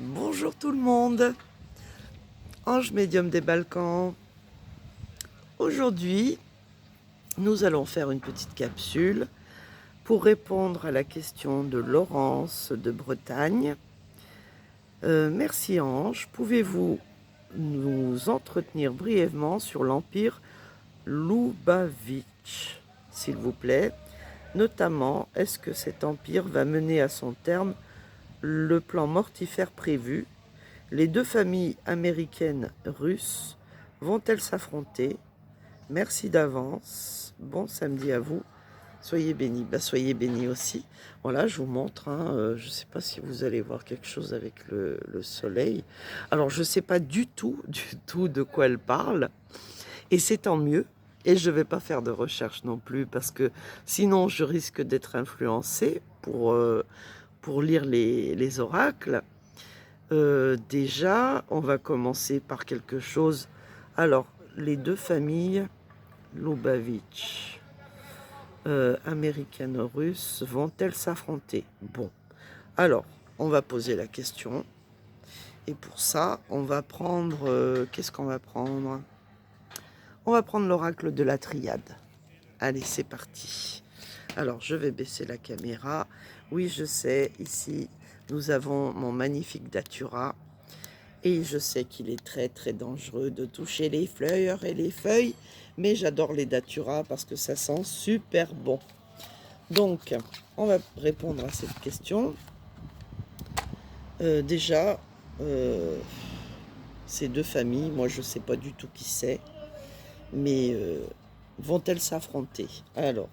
Bonjour tout le monde, Ange médium des Balkans. Aujourd'hui, nous allons faire une petite capsule pour répondre à la question de Laurence de Bretagne. Merci Ange, pouvez-vous nous entretenir brièvement sur l'empire Loubavitch, s'il vous plaît? Notamment, est-ce que cet empire va mener à son terme le plan mortifère prévu? Les deux familles américaines russes vont-elles s'affronter? Merci d'avance. Bon samedi à vous. Soyez bénis. Soyez bénis aussi. Voilà, je vous montre. Je ne sais pas si vous allez voir quelque chose avec le soleil. Alors, je ne sais pas du tout de quoi elle parle. Et c'est tant mieux. Et je ne vais pas faire de recherche non plus parce que sinon, je risque d'être influencée pour lire les oracles. Déjà, on va commencer par quelque chose. Alors, les deux familles Loubavitch, américano-russe, vont-elles s'affronter? Bon, alors, on va poser la question. Et pour ça, on va prendre... qu'est-ce qu'on va prendre? On va prendre l'oracle de la triade. Allez, c'est parti. Alors, je vais baisser la caméra. Oui, je sais, ici, nous avons mon magnifique datura. Et je sais qu'il est très très dangereux de toucher les fleurs et les feuilles, mais j'adore les datura parce que ça sent super bon. Donc, on va répondre à cette question. Déjà, ces deux familles, moi je ne sais pas du tout qui c'est, mais vont-elles s'affronter? Alors,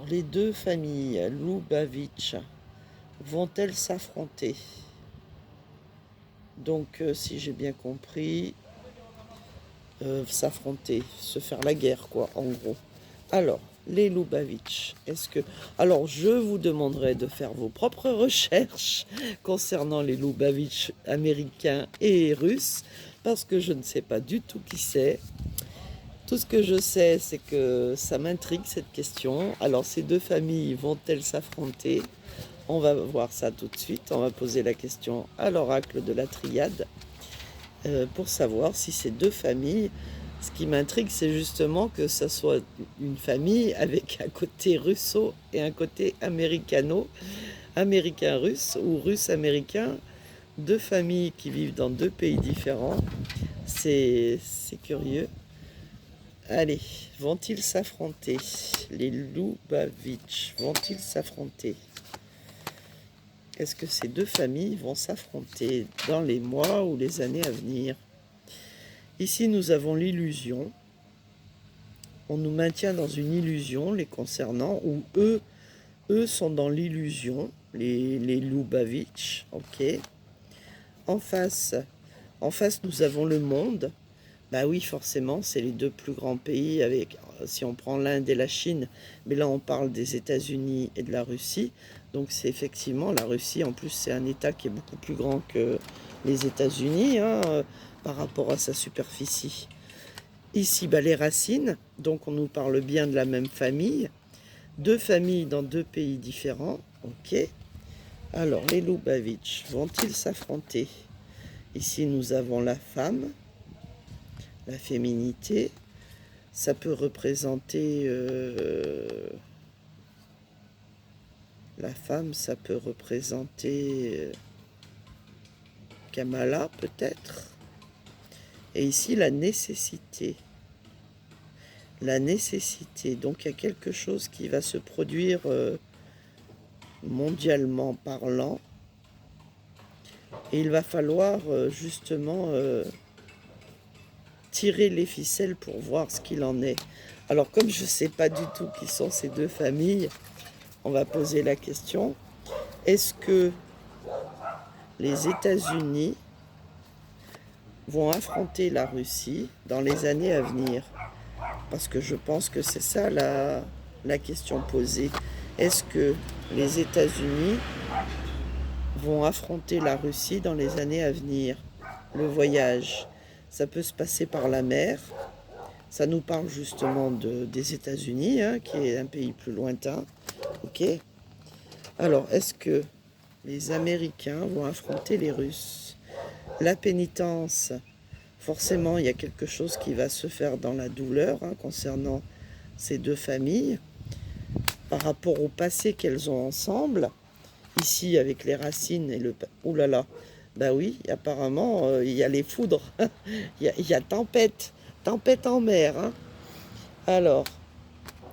les deux familles Loubavitch vont-elles s'affronter? Donc, si j'ai bien compris, s'affronter, se faire la guerre, quoi, en gros. Alors, les Loubavitch, est-ce que... Alors, je vous demanderai de faire vos propres recherches concernant les Loubavitch américains et russes, parce que je ne sais pas du tout qui c'est. Tout ce que je sais, c'est que ça m'intrigue, cette question. Alors, ces deux familles vont-elles s'affronter? On va voir ça tout de suite. On va poser la question à l'oracle de la triade pour savoir si ces deux familles... Ce qui m'intrigue, c'est justement que ça soit une famille avec un côté russo et un côté américano, américain-russe ou russe-américain, deux familles qui vivent dans deux pays différents. C'est curieux. Allez, vont-ils s'affronter? Les Loubavitch vont-ils s'affronter? Est-ce que ces deux familles vont s'affronter dans les mois ou les années à venir? Ici, nous avons l'illusion. On nous maintient dans une illusion les concernant, où eux sont dans l'illusion, les Loubavitch, ok. En face, nous avons le monde. Bah oui, forcément, c'est les deux plus grands pays, avec, si on prend l'Inde et la Chine, mais là on parle des États-Unis et de la Russie. Donc c'est effectivement la Russie, en plus c'est un État qui est beaucoup plus grand que les États-Unis, par rapport à sa superficie. Ici, les racines, donc on nous parle bien de la même famille. Deux familles dans deux pays différents, ok. Alors, les Loubavitch vont-ils s'affronter? Ici, nous avons la femme, la féminité. Ça peut représenter... la femme, ça peut représenter Kamala, peut-être. Et ici, la nécessité. La nécessité. Donc, il y a quelque chose qui va se produire mondialement parlant. Et il va falloir justement tirer les ficelles pour voir ce qu'il en est. Alors, comme je ne sais pas du tout qui sont ces deux familles, on va poser la question. Est-ce que les États-Unis vont affronter la Russie dans les années à venir? Parce que je pense que c'est ça la question posée. Est-ce que les États-Unis vont affronter la Russie dans les années à venir? Le voyage, ça peut se passer par la mer. Ça nous parle justement des États-Unis, qui est un pays plus lointain. Ok. Alors, est-ce que Les Américains vont affronter les Russes. La pénitence, forcément, il y a quelque chose qui va se faire dans la douleur hein, concernant ces deux familles par rapport au passé qu'elles ont ensemble. Ici, avec les racines et le... Ouh là là, bah oui, apparemment, il y a les foudres, il y a tempête, tempête en mer. Hein. Alors,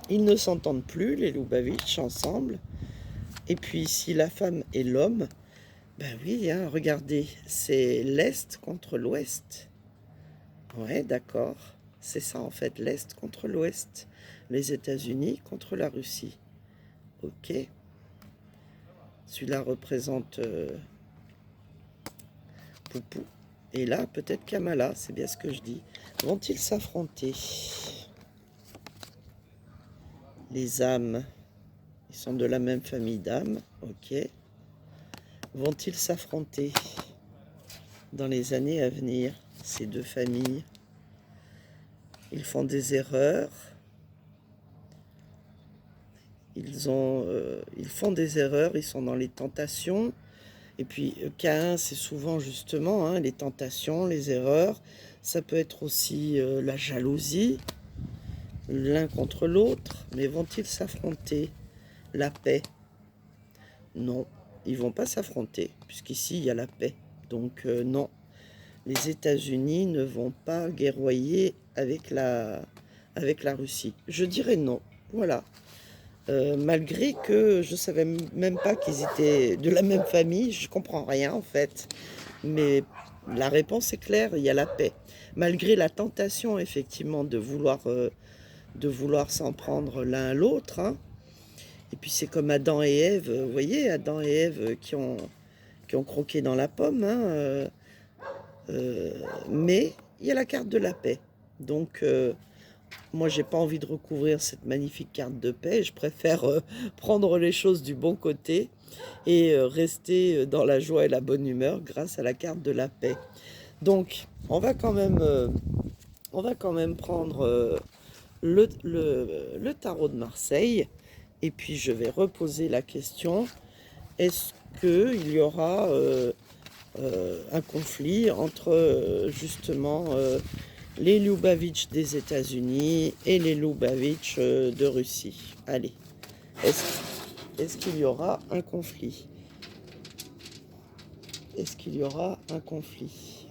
ils ne s'entendent plus, les Lubavitch, ensemble. Et puis ici, la femme et l'homme, ben oui, hein, regardez, c'est l'Est contre l'Ouest. Ouais, d'accord. C'est ça en fait, l'Est contre l'Ouest. Les États-Unis contre la Russie. Ok. Celui-là représente Poupou. Et là, peut-être Kamala, c'est bien ce que je dis. Vont-ils s'affronter? Les âmes, ils sont de la même famille d'âmes. Ok. Vont-ils s'affronter dans les années à venir, ces deux familles? Ils font des erreurs. Ils font des erreurs, ils sont dans les tentations. Et puis, Caïn, c'est souvent justement hein, les tentations, les erreurs. Ça peut être aussi la jalousie, l'un contre l'autre. Mais vont-ils s'affronter? La paix? Non, ils ne vont pas s'affronter, puisqu'ici, il y a la paix. Donc, non, les États-Unis ne vont pas guerroyer avec la Russie. Je dirais non, voilà. Malgré que je ne savais même pas qu'ils étaient de la même famille, je ne comprends rien en fait. Mais la réponse est claire, il y a la paix. Malgré la tentation effectivement de vouloir s'en prendre l'un à l'autre. Hein. Et puis c'est comme Adam et Ève, vous voyez, Adam et Ève qui ont croqué dans la pomme. Hein, mais il y a la carte de la paix. Donc moi, j'ai pas envie de recouvrir cette magnifique carte de paix. Je préfère prendre les choses du bon côté et rester dans la joie et la bonne humeur grâce à la carte de la paix. Donc, on va quand même prendre le tarot de Marseille. Et puis, je vais reposer la question. Est-ce qu'il y aura un conflit entre justement... les Lubavitch des États-Unis et les Lubavitch de Russie. Allez, est-ce qu'il y aura un conflit? Est-ce qu'il y aura un conflit?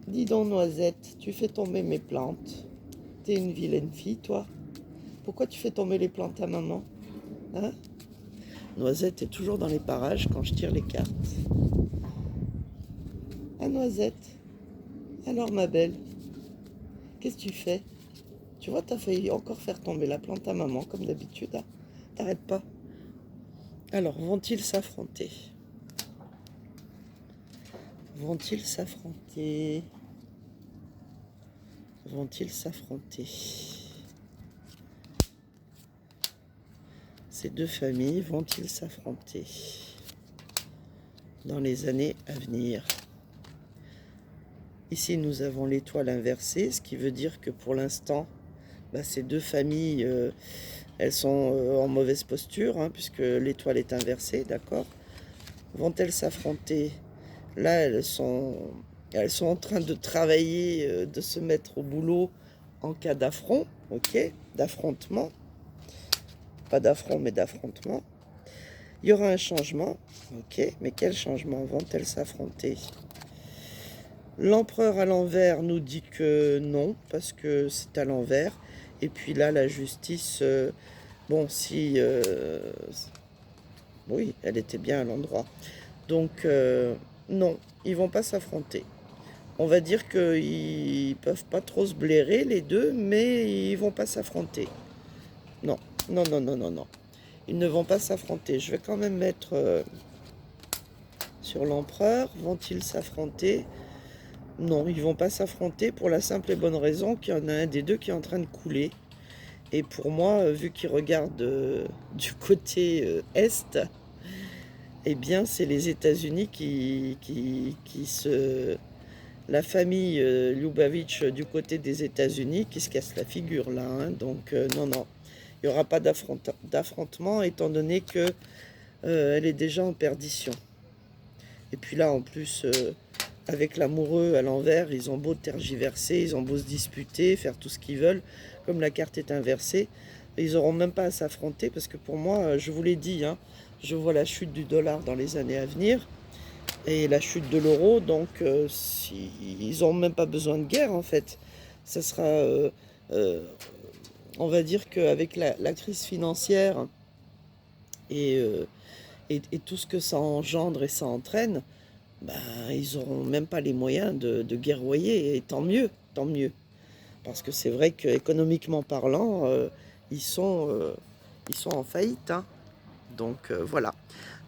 Dis donc, Noisette, tu fais tomber mes plantes. T'es une vilaine fille, toi. Pourquoi tu fais tomber les plantes à maman? Hein? Noisette est toujours dans les parages quand je tire les cartes. Ah, Noisette. Alors, ma belle, qu'est-ce que tu fais? Tu vois, t'as failli encore faire tomber la plante à maman, comme d'habitude. Hein. T'arrêtes pas. Alors, vont-ils s'affronter? Vont-ils s'affronter? Vont-ils s'affronter? Ces deux familles vont-ils s'affronter dans les années à venir? Ici, nous avons l'étoile inversée, ce qui veut dire que pour l'instant, ces deux familles, elles sont en mauvaise posture, hein, puisque l'étoile est inversée, d'accord? Vont-elles s'affronter? Là, elles sont en train de travailler, de se mettre au boulot en cas d'affront, ok? D'affrontement. Pas d'affront, mais d'affrontement. Il y aura un changement, ok? Mais quel changement? Vont-elles s'affronter? L'empereur à l'envers nous dit que non, parce que c'est à l'envers. Et puis là, la justice, bon, si... oui, elle était bien à l'endroit. Donc, non, ils vont pas s'affronter. On va dire qu'ils peuvent pas trop se blairer, les deux, mais ils vont pas s'affronter. Non, non, non, non, non, non. Ils ne vont pas s'affronter. Je vais quand même mettre sur l'empereur. Vont-ils s'affronter? Non, ils vont pas s'affronter pour la simple et bonne raison qu'il y en a un des deux qui est en train de couler. Et pour moi, vu qu'ils regardent du côté est, eh bien, c'est les États-Unis qui se... La famille Lubavitch du côté des États-Unis qui se casse la figure là. Hein. Donc, non, non, il n'y aura pas d'affrontement étant donné que elle est déjà en perdition. Et puis là, en plus, avec l'amoureux à l'envers, ils ont beau tergiverser, ils ont beau se disputer, faire tout ce qu'ils veulent, comme la carte est inversée, ils n'auront même pas à s'affronter, parce que pour moi, je vous l'ai dit, hein, je vois la chute du dollar dans les années à venir, et la chute de l'euro, donc ils n'ont même pas besoin de guerre, en fait. Ça sera, on va dire qu'avec la crise financière et, et tout ce que ça engendre et ça entraîne, ben, ils n'auront même pas les moyens de guerroyer, et tant mieux, tant mieux. Parce que c'est vrai qu'économiquement parlant, ils sont en faillite, hein. Donc voilà.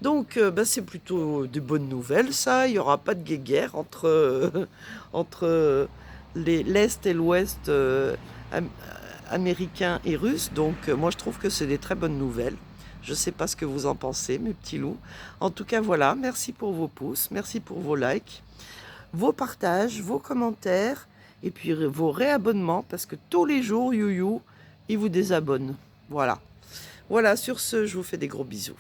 Donc ben, c'est plutôt de bonnes nouvelles, ça. Il n'y aura pas de guéguerre entre, entre l'Est et l'Ouest am- américain et russe. Donc moi je trouve que c'est des très bonnes nouvelles. Je ne sais pas ce que vous en pensez, mes petits loups. En tout cas, voilà, merci pour vos pouces, merci pour vos likes, vos partages, vos commentaires, et puis vos réabonnements, parce que tous les jours, Youyou, il vous désabonne. Voilà. Voilà, sur ce, je vous fais des gros bisous.